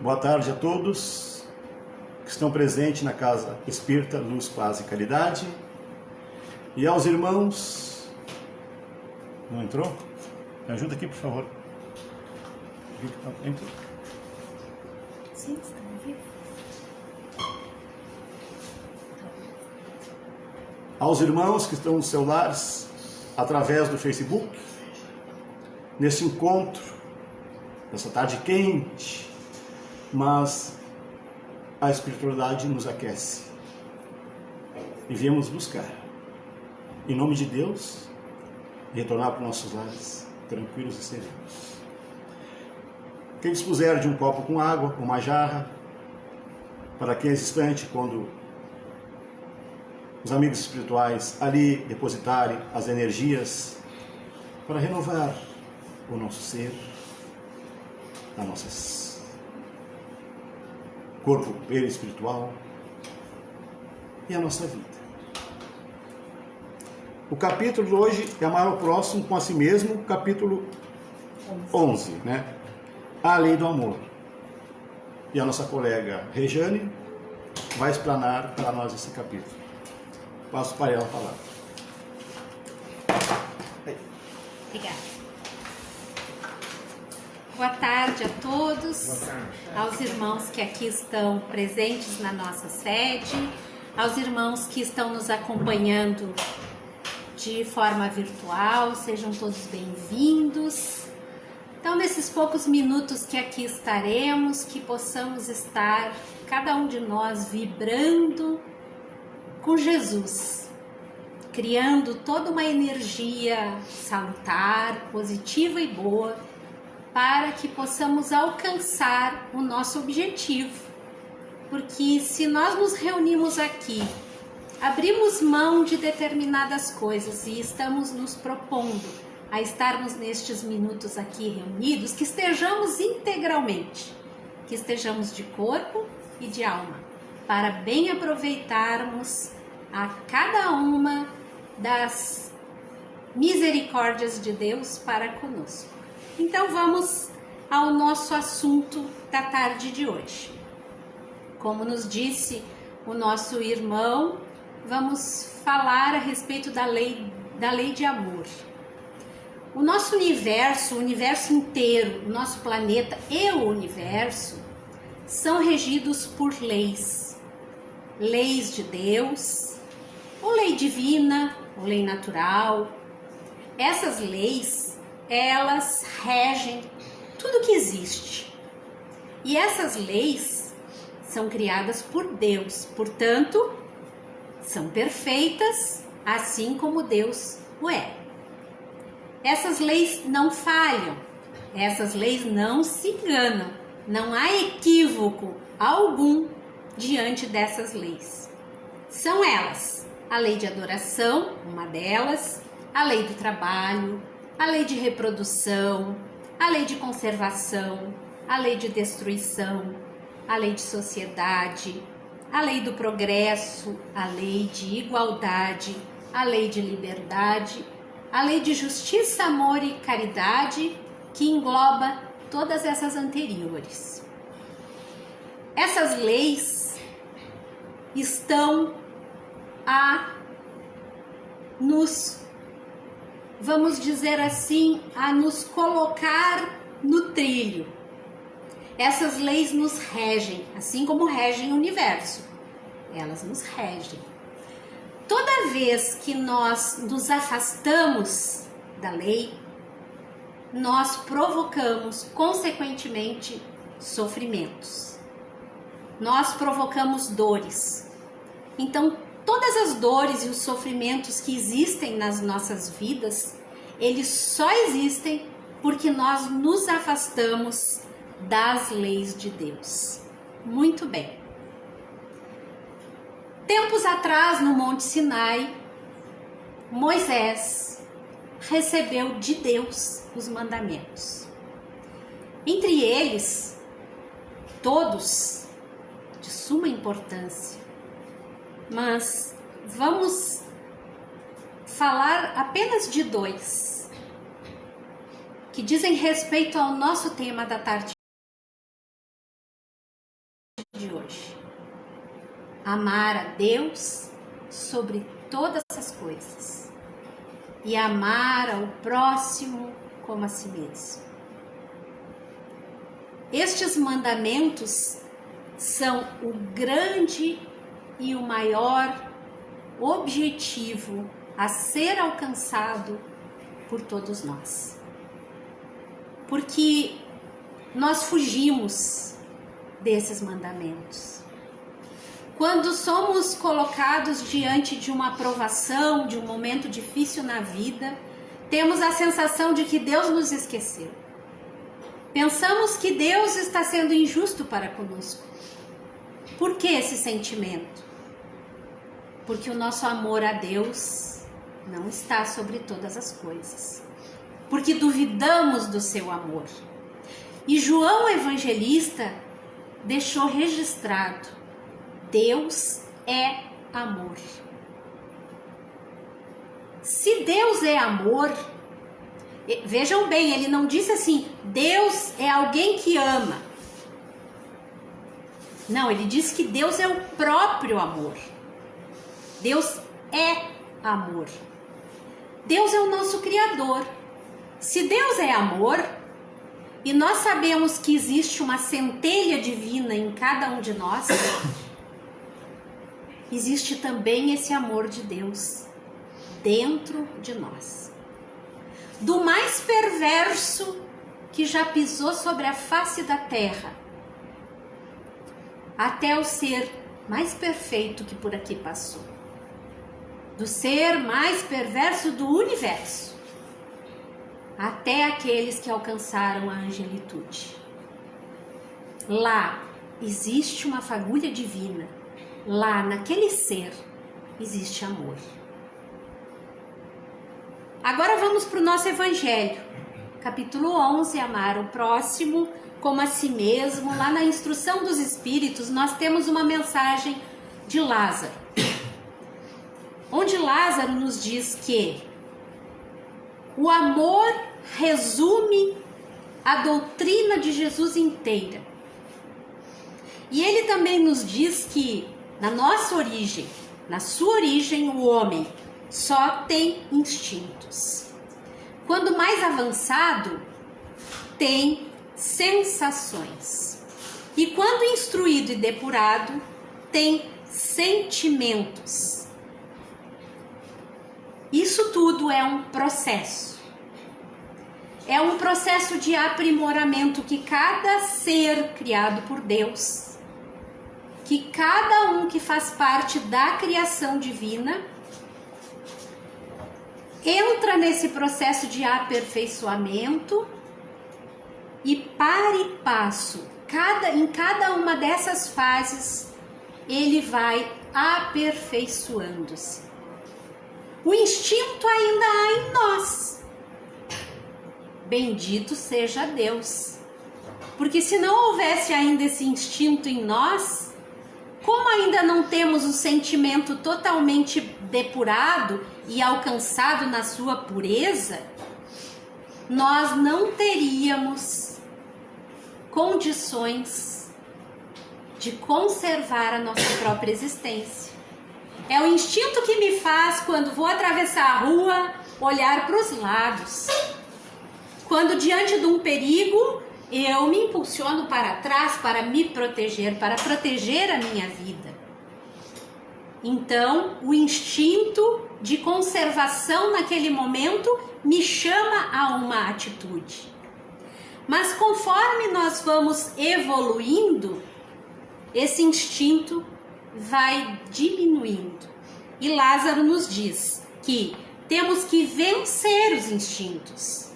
Boa tarde a todos que estão presentes na Casa Espírita Luz, Paz e Caridade. E aos irmãos... Não entrou? Me ajuda aqui, por favor. Entrou. Sim, está vivo. Aos irmãos que estão nos celulares, através do Facebook, nesse encontro, nessa tarde quente, mas a espiritualidade nos aquece e viemos buscar, em nome de Deus, retornar para nossos lares tranquilos e serenos. Quem dispuser de um copo com água, uma jarra, para quem é distante, quando os amigos espirituais ali depositarem as energias para renovar o nosso ser, a nossa corpo perispiritual e a nossa vida. O capítulo de hoje é Amar ao Próximo com a si mesmo, capítulo 11, né? A Lei do Amor. E a nossa colega Rejane vai explanar para nós esse capítulo. Passo para ela a palavra. Obrigada. Boa tarde a todos. Boa tarde. Aos irmãos que aqui estão presentes na nossa sede, aos irmãos que estão nos acompanhando de forma virtual, sejam todos bem-vindos. Então, nesses poucos minutos que aqui estaremos, que possamos estar, cada um de nós, vibrando com Jesus, criando toda uma energia salutar, positiva e boa, para que possamos alcançar o nosso objetivo. Porque se nós nos reunimos aqui, abrimos mão de determinadas coisas e estamos nos propondo a estarmos nestes minutos aqui reunidos, que estejamos integralmente, que estejamos de corpo e de alma, para bem aproveitarmos a cada uma das misericórdias de Deus para conosco. Então vamos ao nosso assunto da tarde de hoje. Como nos disse o nosso irmão, vamos falar a respeito da lei de amor. O nosso universo, o universo inteiro, o nosso planeta e o universo são regidos por leis. Leis de Deus, ou lei divina, ou lei natural. Essas leis, elas regem tudo que existe. E essas leis são criadas por Deus, portanto, são perfeitas, assim como Deus o é. Essas leis não falham, essas leis não se enganam, não há equívoco algum diante dessas leis. São elas: a lei de adoração, uma delas, a lei do trabalho, a lei de reprodução, a lei de conservação, a lei de destruição, a lei de sociedade, a lei do progresso, a lei de igualdade, a lei de liberdade, a lei de justiça, amor e caridade, que engloba todas essas anteriores. Essas leis estão a nos, vamos dizer assim, a nos colocar no trilho. Essas leis nos regem, assim como regem o universo. Elas nos regem. Toda vez que nós nos afastamos da lei, nós provocamos, consequentemente, sofrimentos. Nós provocamos dores. Então, todas as dores e os sofrimentos que existem nas nossas vidas, eles só existem porque nós nos afastamos das leis de Deus. Muito bem. Tempos atrás, no Monte Sinai, Moisés recebeu de Deus os mandamentos. Entre eles, todos de suma importância, mas vamos falar apenas de dois, que dizem respeito ao nosso tema da tarde de hoje. Amar a Deus sobre todas as coisas e amar ao próximo como a si mesmo. Estes mandamentos são o grande e o maior objetivo a ser alcançado por todos nós. Porque nós fugimos desses mandamentos. Quando somos colocados diante de uma provação, de um momento difícil na vida, temos a sensação de que Deus nos esqueceu. Pensamos que Deus está sendo injusto para conosco. Por que esse sentimento? Porque o nosso amor a Deus não está sobre todas as coisas. Porque duvidamos do seu amor. E João Evangelista deixou registrado: Deus é amor. Se Deus é amor, vejam bem, ele não disse assim, Deus é alguém que ama. Não, ele disse que Deus é o próprio amor. Deus é amor. Deus é o nosso Criador. Se Deus é amor, e nós sabemos que existe uma centelha divina em cada um de nós, existe também esse amor de Deus dentro de nós. Do mais perverso que já pisou sobre a face da terra, até o ser mais perfeito que por aqui passou. Do ser mais perverso do universo, até aqueles que alcançaram a angelitude. Lá existe uma fagulha divina. Lá, naquele ser, existe amor. Agora vamos para o nosso Evangelho. Capítulo 11, amar o próximo como a si mesmo. Lá na instrução dos Espíritos, nós temos uma mensagem de Lázaro. Onde Lázaro nos diz que o amor resume a doutrina de Jesus inteira. E ele também nos diz que na nossa origem, na sua origem, o homem só tem instintos. Quando mais avançado, tem sensações. E quando instruído e depurado, tem sentimentos. Isso tudo é um processo. É um processo de aprimoramento que cada ser criado por Deus, que cada um que faz parte da criação divina, entra nesse processo de aperfeiçoamento e para e passo, em cada uma dessas fases, ele vai aperfeiçoando-se. O instinto ainda há em nós. Bendito seja Deus. Porque se não houvesse ainda esse instinto em nós, como ainda não temos o sentimento totalmente depurado e alcançado na sua pureza, nós não teríamos condições de conservar a nossa própria existência. É o instinto que me faz, quando vou atravessar a rua, olhar para os lados. Quando diante de um perigo, eu me impulsiono para trás para me proteger, para proteger a minha vida. Então, o instinto de conservação naquele momento me chama a uma atitude. Mas conforme nós vamos evoluindo, esse instinto vai diminuindo. E Lázaro nos diz que temos que vencer os instintos,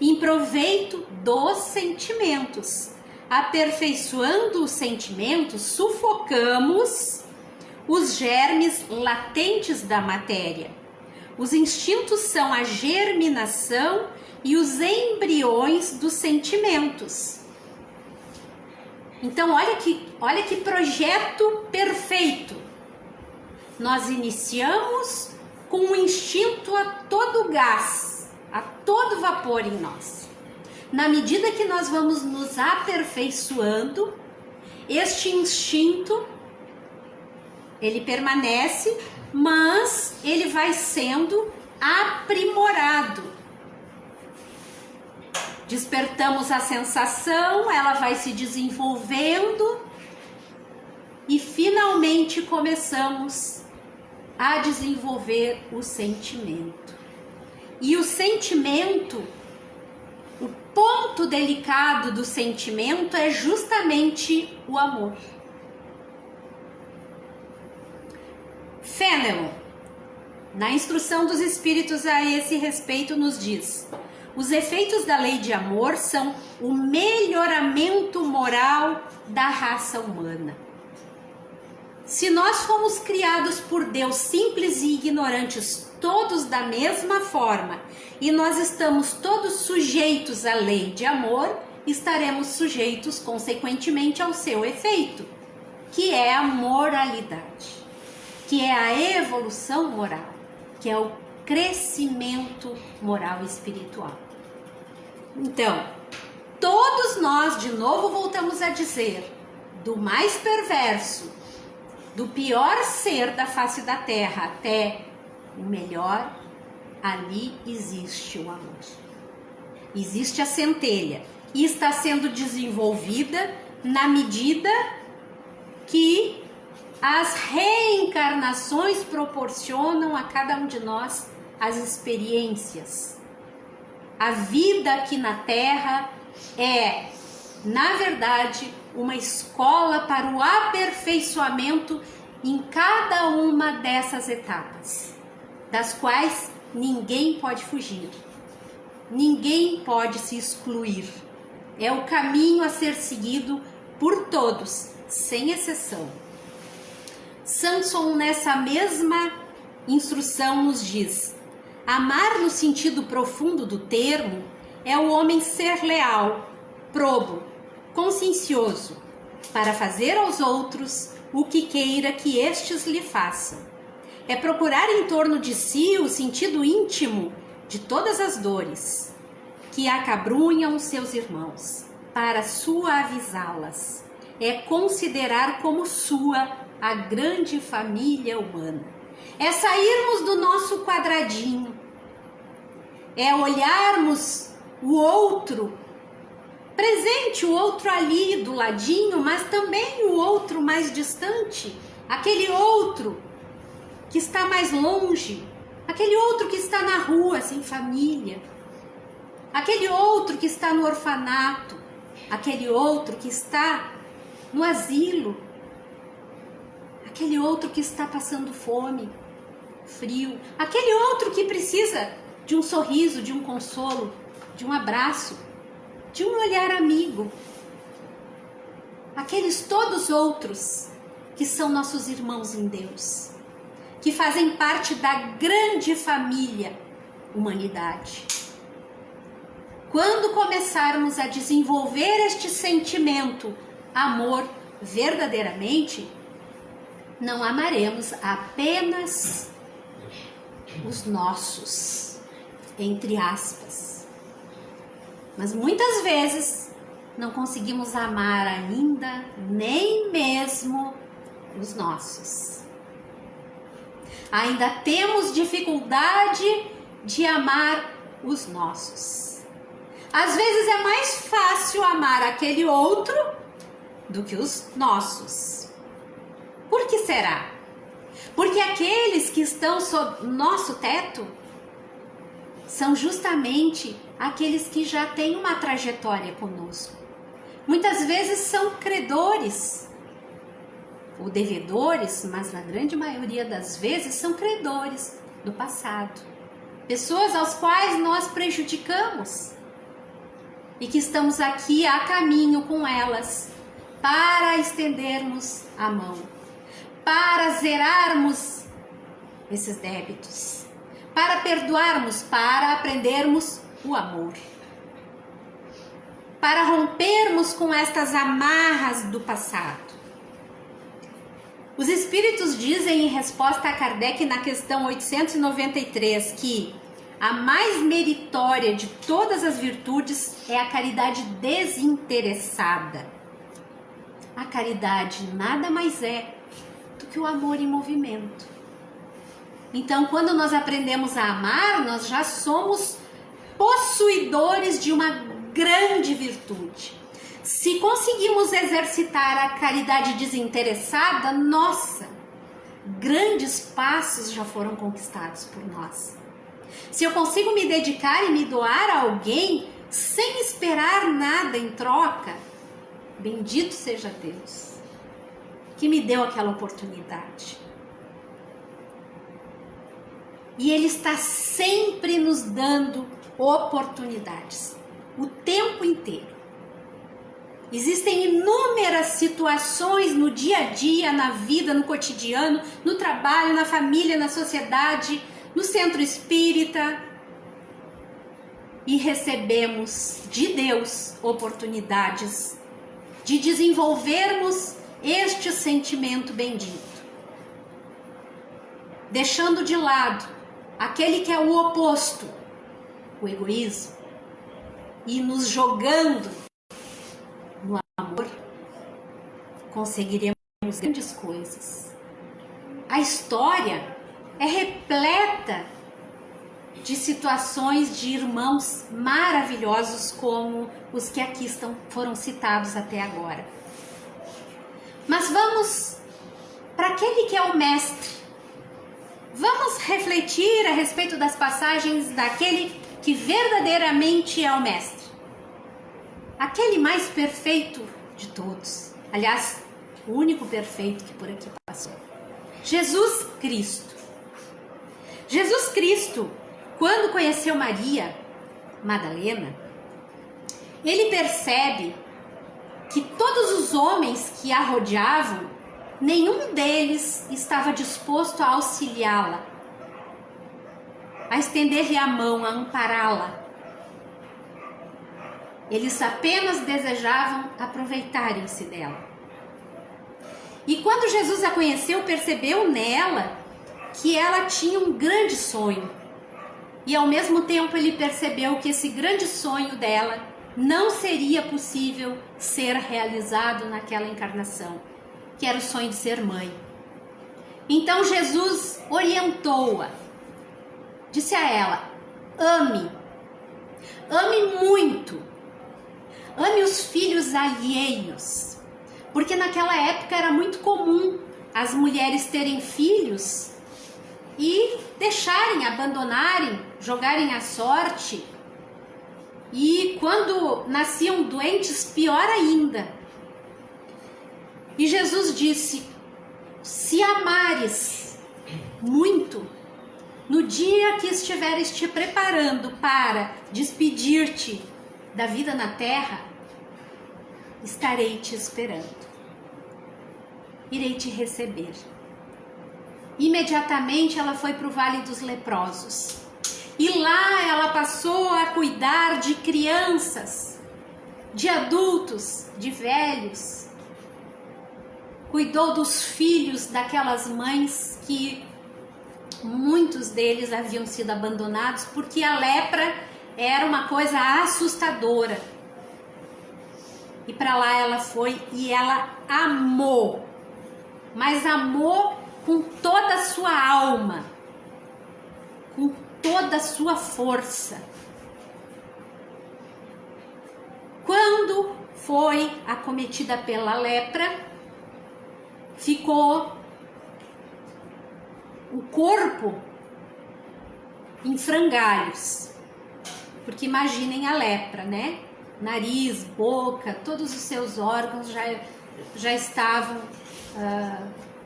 em proveito dos sentimentos. Aperfeiçoando os sentimentos, sufocamos os germes latentes da matéria. Os instintos são a germinação e os embriões dos sentimentos. Então, olha que projeto perfeito. Nós iniciamos com um instinto a todo gás, a todo vapor em nós. Na medida que nós vamos nos aperfeiçoando, Este instinto, ele permanece, mas ele vai sendo aprimorado. Despertamos a sensação, ela vai se desenvolvendo e finalmente começamos a desenvolver o sentimento. E o sentimento, o ponto delicado do sentimento é justamente o amor. Fenelon, na instrução dos espíritos a esse respeito, nos diz: os efeitos da lei de amor são o melhoramento moral da raça humana. Se nós fomos criados por Deus simples e ignorantes, todos da mesma forma, e nós estamos todos sujeitos à lei de amor, estaremos sujeitos, consequentemente, ao seu efeito, que é a moralidade, que é a evolução moral, que é o crescimento moral e espiritual. Então, todos nós, de novo voltamos a dizer, do mais perverso, do pior ser da face da terra até o melhor, ali existe o amor. Existe a centelha e está sendo desenvolvida na medida que as reencarnações proporcionam a cada um de nós as experiências. A vida aqui na Terra é, na verdade, uma escola para o aperfeiçoamento em cada uma dessas etapas, das quais ninguém pode fugir, ninguém pode se excluir. É o caminho a ser seguido por todos, sem exceção. Samson, nessa mesma instrução, nos diz: amar no sentido profundo do termo é o homem ser leal, probo, consciencioso, para fazer aos outros o que queira que estes lhe façam. É procurar em torno de si o sentido íntimo de todas as dores que acabrunham seus irmãos, para suavizá-las. É considerar como sua a grande família humana. É sairmos do nosso quadradinho, é olharmos o outro presente, o outro ali do ladinho, mas também o outro mais distante, aquele outro que está mais longe, aquele outro que está na rua sem família, aquele outro que está no orfanato, aquele outro que está no asilo, aquele outro que está passando fome, frio, aquele outro que precisa de um sorriso, de um consolo, de um abraço, de um olhar amigo. Aqueles todos outros que são nossos irmãos em Deus, que fazem parte da grande família humanidade. Quando começarmos a desenvolver este sentimento, amor, verdadeiramente, não amaremos apenas os nossos, entre aspas. Mas muitas vezes não conseguimos amar ainda nem mesmo os nossos. Ainda temos dificuldade de amar os nossos. Às vezes é mais fácil amar aquele outro do que os nossos. Por que será? Porque aqueles que estão sob nosso teto são justamente aqueles que já têm uma trajetória conosco. Muitas vezes são credores ou devedores, mas na grande maioria das vezes são credores do passado. Pessoas aos quais nós prejudicamos e que estamos aqui a caminho com elas para estendermos a mão, para zerarmos esses débitos, para perdoarmos, para aprendermos o amor, para rompermos com estas amarras do passado. Os espíritos dizem em resposta a Kardec na questão 893 que a mais meritória de todas as virtudes é a caridade desinteressada. A caridade nada mais é do que o amor em movimento. Então, quando nós aprendemos a amar, nós já somos possuidores de uma grande virtude. Se conseguimos exercitar a caridade desinteressada, nossa, grandes passos já foram conquistados por nós. Se eu consigo me dedicar e me doar a alguém sem esperar nada em troca, bendito seja Deus que me deu aquela oportunidade. E Ele está sempre nos dando oportunidades, o tempo inteiro. Existem inúmeras situações no dia a dia, na vida, no cotidiano, no trabalho, na família, na sociedade, no centro espírita, e recebemos de Deus oportunidades de desenvolvermos este sentimento bendito, deixando de lado aquele que é o oposto, o egoísmo, e nos jogando no amor, conseguiremos grandes coisas. A história é repleta de situações de irmãos maravilhosos como os que aqui foram citados até agora. Mas vamos para aquele que é o mestre. Vamos refletir a respeito das passagens daquele que verdadeiramente é o mestre. Aquele mais perfeito de todos. Aliás, o único perfeito que por aqui passou. Jesus Cristo. Jesus Cristo, quando conheceu Maria Madalena, ele percebe que todos os homens que a rodeavam, nenhum deles estava disposto a auxiliá-la, a estender-lhe a mão, a ampará-la. Eles apenas desejavam aproveitarem-se dela. E quando Jesus a conheceu, percebeu nela que ela tinha um grande sonho. E ao mesmo tempo ele percebeu que esse grande sonho dela não seria possível ser realizado naquela encarnação, que era o sonho de ser mãe. Então Jesus orientou-a, disse a ela: ame muito, ame os filhos alheios, porque naquela época era muito comum as mulheres terem filhos e deixarem, abandonarem, jogarem à sorte. E quando nasciam doentes, pior ainda. E Jesus disse: se amares muito, no dia que estiveres te preparando para despedir-te da vida na terra, estarei te esperando. Irei te receber. Imediatamente ela foi para o Vale dos Leprosos. E lá ela passou a cuidar de crianças, de adultos, de velhos. Cuidou dos filhos daquelas mães que muitos deles haviam sido abandonados, porque a lepra era uma coisa assustadora. E para lá ela foi e ela amou, mas amou com toda a sua alma, com toda a sua força. Quando foi acometida pela lepra, ficou o corpo em frangalhos, porque imaginem a lepra, né? Nariz, boca, todos os seus órgãos já estavam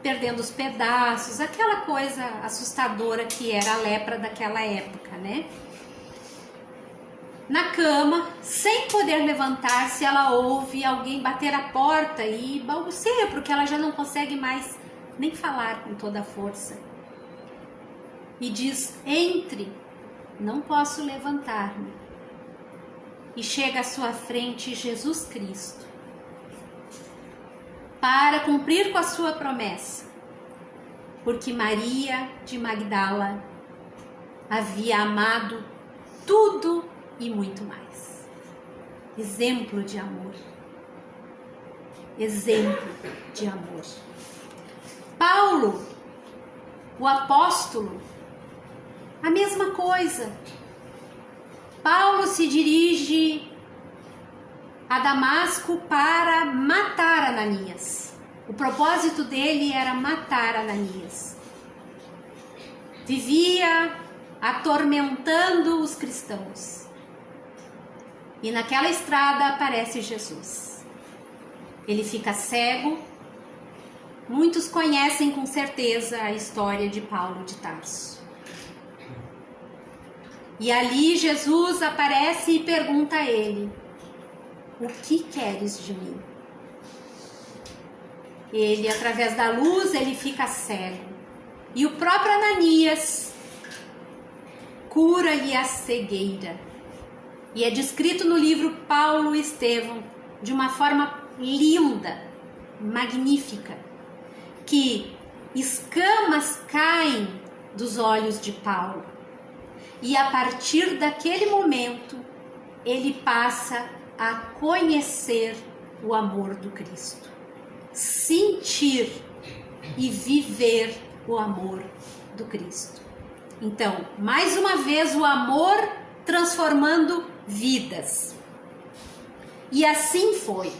perdendo os pedaços, aquela coisa assustadora que era a lepra daquela época, né? Na cama, sem poder levantar-se, ela ouve alguém bater a porta e balbuceia, porque ela já não consegue mais nem falar com toda a força. E diz: entre, não posso levantar-me. E chega à sua frente Jesus Cristo, para cumprir com a sua promessa, porque Maria de Magdala havia amado tudo e muito mais. Exemplo de amor. exemplo de amor. Paulo, o apóstolo, a mesma coisa. Paulo se dirige a Damasco para matar Ananias. O propósito dele era matar Ananias. Vivia atormentando os cristãos. E naquela estrada aparece Jesus. Ele fica cego. Muitos conhecem com certeza a história de Paulo de Tarso. E ali Jesus aparece e pergunta a ele: o que queres de mim? Ele, através da luz, ele fica cego. E o próprio Ananias cura-lhe a cegueira. E é descrito no livro Paulo e Estevão de uma forma linda, magnífica, que escamas caem dos olhos de Paulo. E a partir daquele momento, ele passa a conhecer o amor do Cristo, sentir e viver o amor do Cristo. Então, mais uma vez, o amor transformando vidas. E assim foi.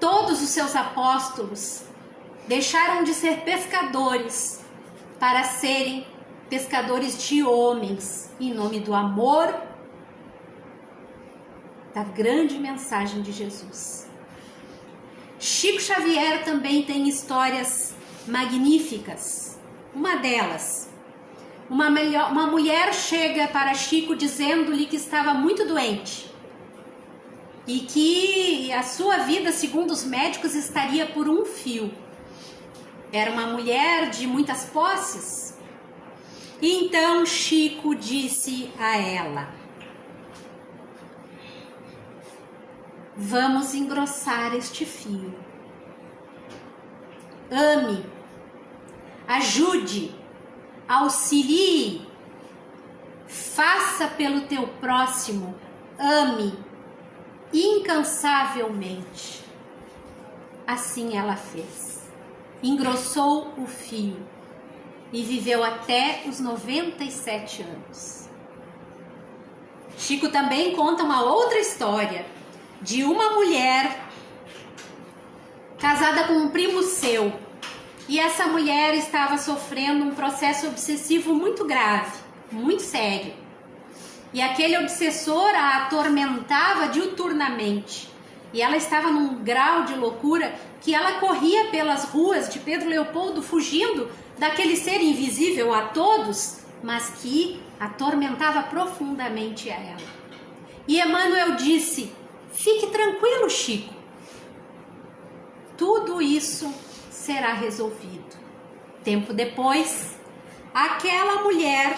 Todos os seus apóstolos deixaram de ser pescadores para serem pescadores de homens, em nome do amor, da grande mensagem de Jesus. Chico Xavier também tem histórias magníficas. Uma delas, uma mulher chega para Chico dizendo-lhe que estava muito doente e que a sua vida, segundo os médicos, estaria por um fio. Era uma mulher de muitas posses. E então Chico disse a ela: vamos engrossar este fio. Ame, ajude, auxilie, faça pelo teu próximo, ame incansavelmente. Assim ela fez. Engrossou o fio e viveu até os 97 anos. Chico também conta uma outra história de uma mulher casada com um primo seu. E essa mulher estava sofrendo um processo obsessivo muito grave, muito sério. E aquele obsessor a atormentava diuturnamente. E ela estava num grau de loucura que ela corria pelas ruas de Pedro Leopoldo fugindo daquele ser invisível a todos, mas que atormentava profundamente a ela. E Emmanuel disse: fique tranquilo, Chico. Tudo isso será resolvido. Tempo depois, aquela mulher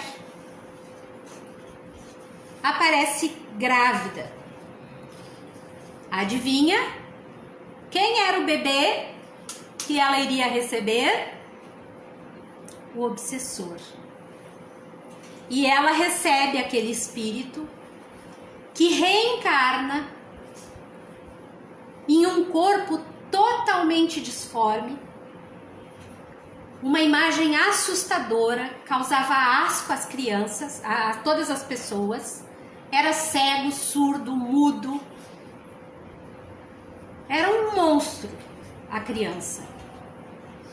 aparece grávida. Adivinha quem era o bebê que ela iria receber? O obsessor. E ela recebe aquele espírito que reencarna em um corpo totalmente disforme. Uma imagem assustadora, causava asco às crianças, a todas as pessoas. Era cego, surdo, mudo. Era um monstro a criança.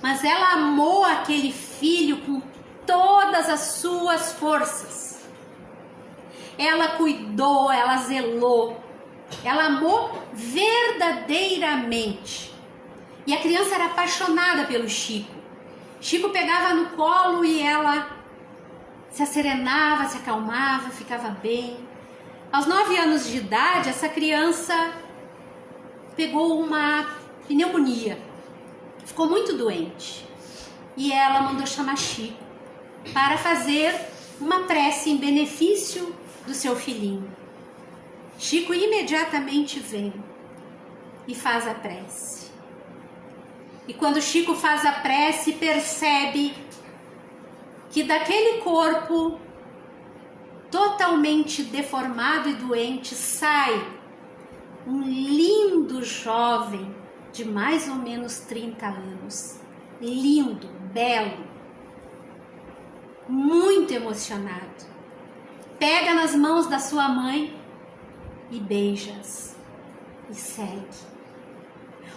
Mas ela amou aquele filho com todas as suas forças. Ela cuidou, ela zelou, ela amou verdadeiramente. E a criança era apaixonada pelo Chico. Chico pegava no colo e ela se asserenava, se acalmava, ficava bem. Aos 9 anos de idade, essa criança pegou uma pneumonia. Ficou muito doente. E ela mandou chamar Chico para fazer uma prece em benefício do seu filhinho. Chico imediatamente vem e faz a prece. E quando Chico faz a prece, percebe que daquele corpo totalmente deformado e doente sai um lindo jovem de mais ou menos 30 anos. Lindo, belo, muito emocionado. Pega nas mãos da sua mãe e beija-as e segue.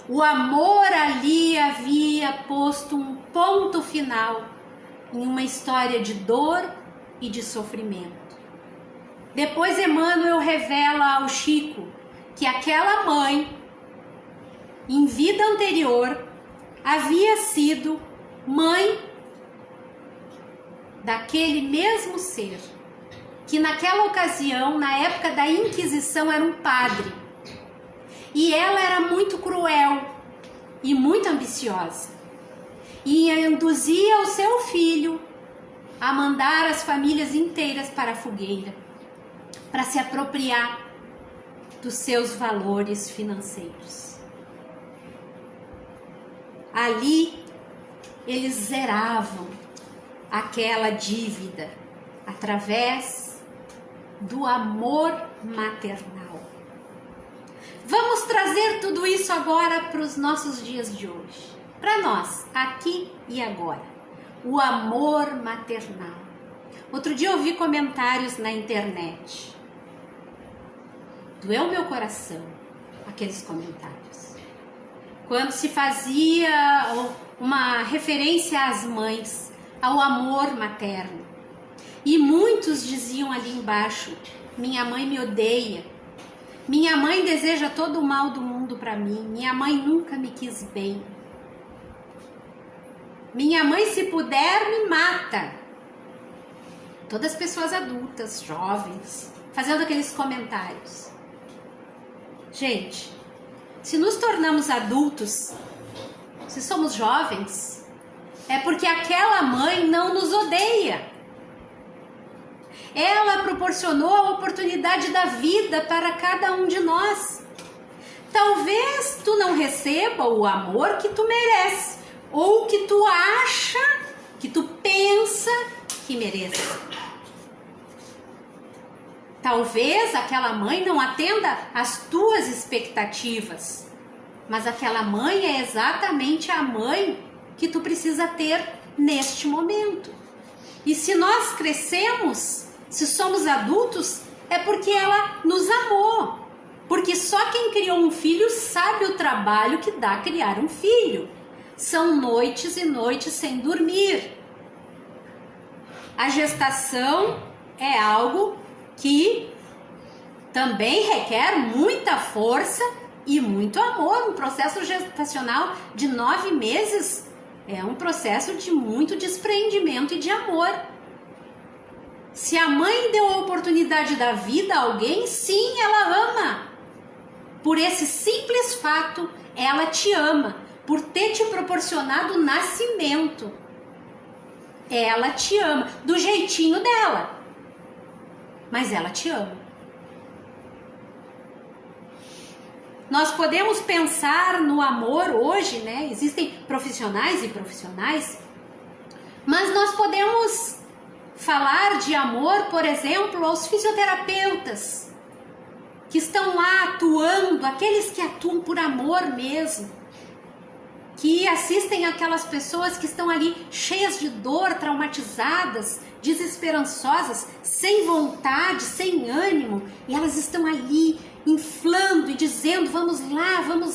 O amor ali havia posto um ponto final em uma história de dor e de sofrimento. Depois Emmanuel revela ao Chico que aquela mãe, em vida anterior, havia sido mãe daquele mesmo ser, que naquela ocasião, na época da Inquisição, era um padre. E ela era muito cruel e muito ambiciosa. E induzia o seu filho a mandar as famílias inteiras para a fogueira, para se apropriar dos seus valores financeiros. Ali, eles zeravam aquela dívida através do amor maternal. Vamos trazer tudo isso agora para os nossos dias de hoje. Para nós, aqui e agora. O amor maternal. Outro dia eu vi comentários na internet. Doeu meu coração aqueles comentários. Quando se fazia uma referência às mães, ao amor materno. E muitos diziam ali embaixo: minha mãe me odeia. Minha mãe deseja todo o mal do mundo para mim. Minha mãe nunca me quis bem. Minha mãe, se puder, me mata. Todas as pessoas adultas, jovens, fazendo aqueles comentários. Gente, se nos tornamos adultos, se somos jovens, é porque aquela mãe não nos odeia. Ela proporcionou a oportunidade da vida para cada um de nós. Talvez tu não receba o amor que tu merece, ou que tu acha, que tu pensa que merece. Talvez aquela mãe não atenda às tuas expectativas, mas aquela mãe é exatamente a mãe que tu precisa ter neste momento. E se nós crescemos, se somos adultos, é porque ela nos amou. Porque só quem criou um filho sabe o trabalho que dá criar um filho. São noites e noites sem dormir. A gestação é algo que também requer muita força e muito amor. Um processo gestacional de 9 meses é um processo de muito desprendimento e de amor. Se a mãe deu a oportunidade da vida a alguém, sim, ela ama. Por esse simples fato, ela te ama, por ter te proporcionado o nascimento. Ela te ama, do jeitinho dela, mas ela te ama. Nós podemos pensar no amor hoje, né? Existem profissionais e profissionais, mas nós podemos falar de amor, por exemplo, aos fisioterapeutas que estão lá atuando, aqueles que atuam por amor mesmo, que assistem aquelas pessoas que estão ali cheias de dor, traumatizadas, desesperançosas, sem vontade, sem ânimo, e elas estão ali inflando e dizendo: vamos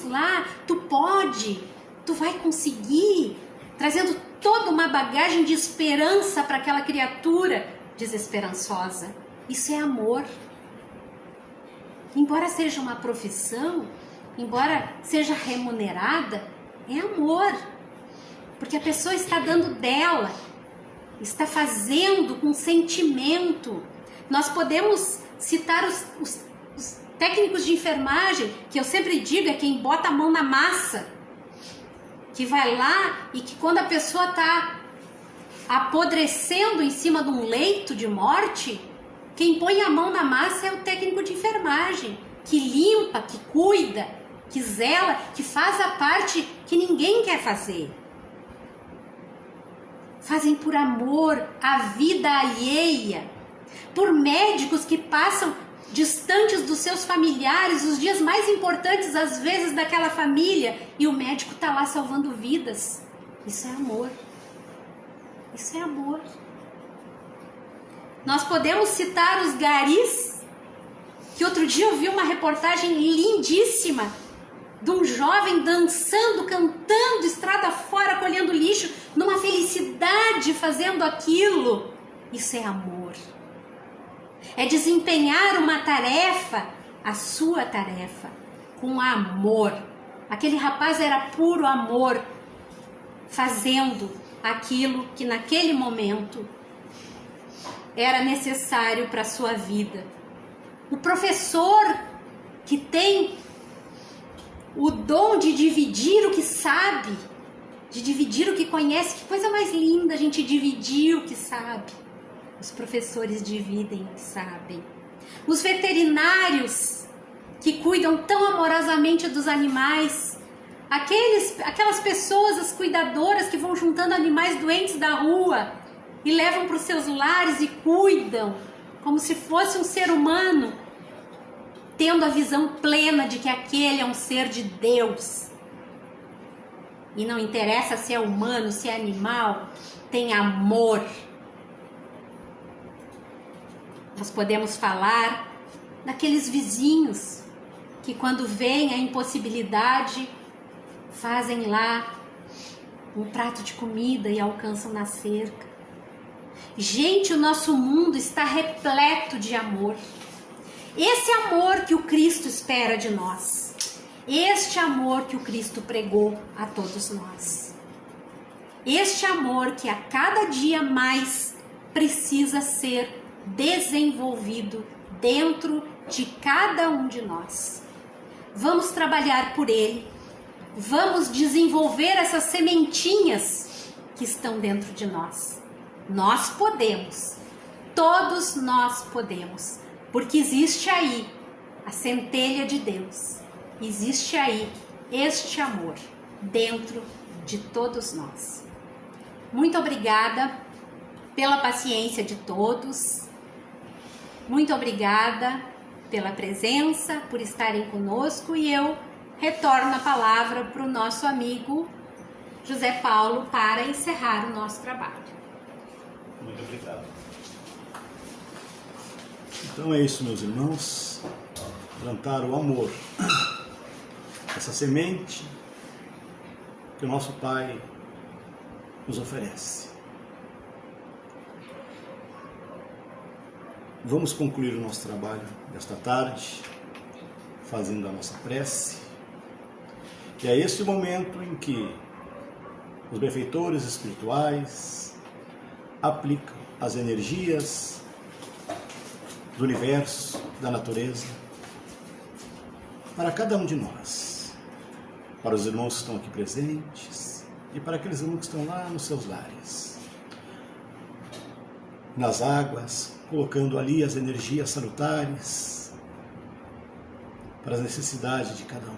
lá, tu pode, tu vai conseguir, trazendo toda uma bagagem de esperança para aquela criatura desesperançosa. Isso é amor. Embora seja uma profissão, embora seja remunerada, é amor. Porque a pessoa está dando dela, está fazendo com sentimento. Nós podemos citar os técnicos de enfermagem, que eu sempre digo, é quem bota a mão na massa, que vai lá e que quando a pessoa está apodrecendo em cima de um leito de morte, quem põe a mão na massa é o técnico de enfermagem, que limpa, que cuida, que zela, que faz a parte que ninguém quer fazer. Fazem por amor a vida alheia, por médicos que passam distantes dos seus familiares, os dias mais importantes às vezes daquela família, e o médico está lá salvando vidas. Isso é amor. Isso é amor. Nós podemos citar os garis, que outro dia eu vi uma reportagem lindíssima de um jovem dançando, cantando, estrada fora, colhendo lixo, numa felicidade fazendo aquilo. Isso é amor. É desempenhar uma tarefa, a sua tarefa, com amor. Aquele rapaz era puro amor, fazendo aquilo que naquele momento era necessário para a sua vida. O professor que tem o dom de dividir o que sabe, de dividir o que conhece, que coisa mais linda a gente dividir o que sabe. Os professores dividem o que sabem. Os veterinários que cuidam tão amorosamente dos animais, aquelas pessoas, as cuidadoras que vão juntando animais doentes da rua e levam para os seus lares e cuidam como se fosse um ser humano, tendo a visão plena de que aquele é um ser de Deus. E não interessa se é humano, se é animal, tem amor. Nós podemos falar daqueles vizinhos que, quando vem a impossibilidade, fazem lá um prato de comida e alcançam na cerca. Gente, o nosso mundo está repleto de amor. Esse amor que o Cristo espera de nós. Este amor que o Cristo pregou a todos nós. Este amor que a cada dia mais precisa ser desenvolvido dentro de cada um de nós. Vamos trabalhar por ele. Vamos desenvolver essas sementinhas que estão dentro de nós. Nós podemos. Todos nós podemos. Porque existe aí a centelha de Deus. Existe aí este amor dentro de todos nós. Muito obrigada pela paciência de todos. Muito obrigada pela presença, por estarem conosco, e eu retorno a palavra para o nosso amigo José Paulo para encerrar o nosso trabalho. Muito obrigado. Então é isso, meus irmãos. Plantar o amor, essa semente que o nosso Pai nos oferece. Vamos concluir o nosso trabalho desta tarde, fazendo a nossa prece, que é esse momento em que os benfeitores espirituais aplicam as energias do universo, da natureza, para cada um de nós, para os irmãos que estão aqui presentes e para aqueles irmãos que estão lá nos seus lares, nas águas, colocando ali as energias salutares para as necessidades de cada um.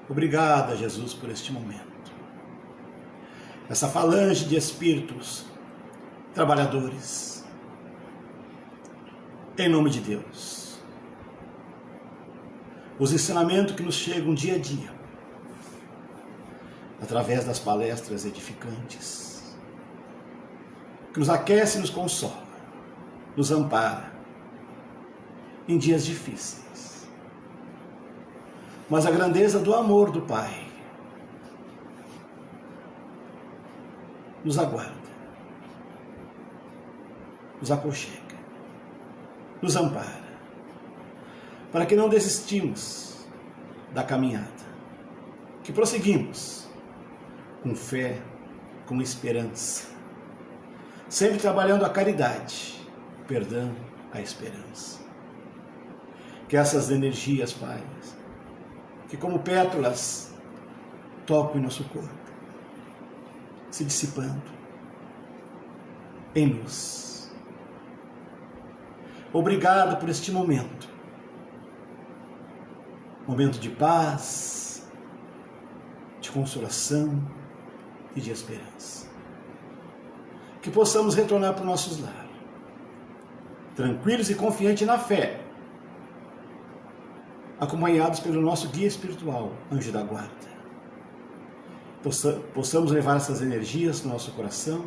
Obrigado, Jesus, por este momento. Essa falange de espíritos trabalhadores, em nome de Deus. Os ensinamentos que nos chegam dia a dia, através das palestras edificantes, que nos aquece e nos consola, nos ampara em dias difíceis. Mas a grandeza do amor do Pai nos aguarda, nos aconchega, nos ampara, para que não desistimos da caminhada, que prosseguimos com fé, com esperança, sempre trabalhando a caridade, o perdão, a esperança. Que essas energias, Pai, que como pétalas tocam em nosso corpo, se dissipando em luz. Obrigado por este momento de paz, de consolação e de esperança. Que possamos retornar para os nossos lares, tranquilos e confiantes na fé, acompanhados pelo nosso guia espiritual, Anjo da Guarda. Possamos levar essas energias no nosso coração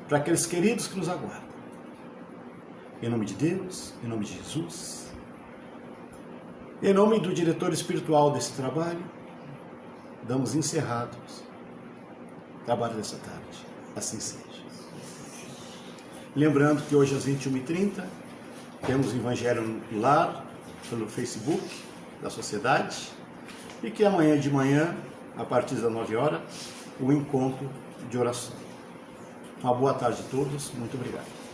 para aqueles queridos que nos aguardam. Em nome de Deus, em nome de Jesus, em nome do diretor espiritual desse trabalho, damos encerrados o trabalho dessa tarde. Assim seja. Lembrando que hoje às 21h30 temos o Evangelho no Lar pelo Facebook da Sociedade e que amanhã de manhã, a partir das 9 horas, o encontro de oração. Uma boa tarde a todos, muito obrigado.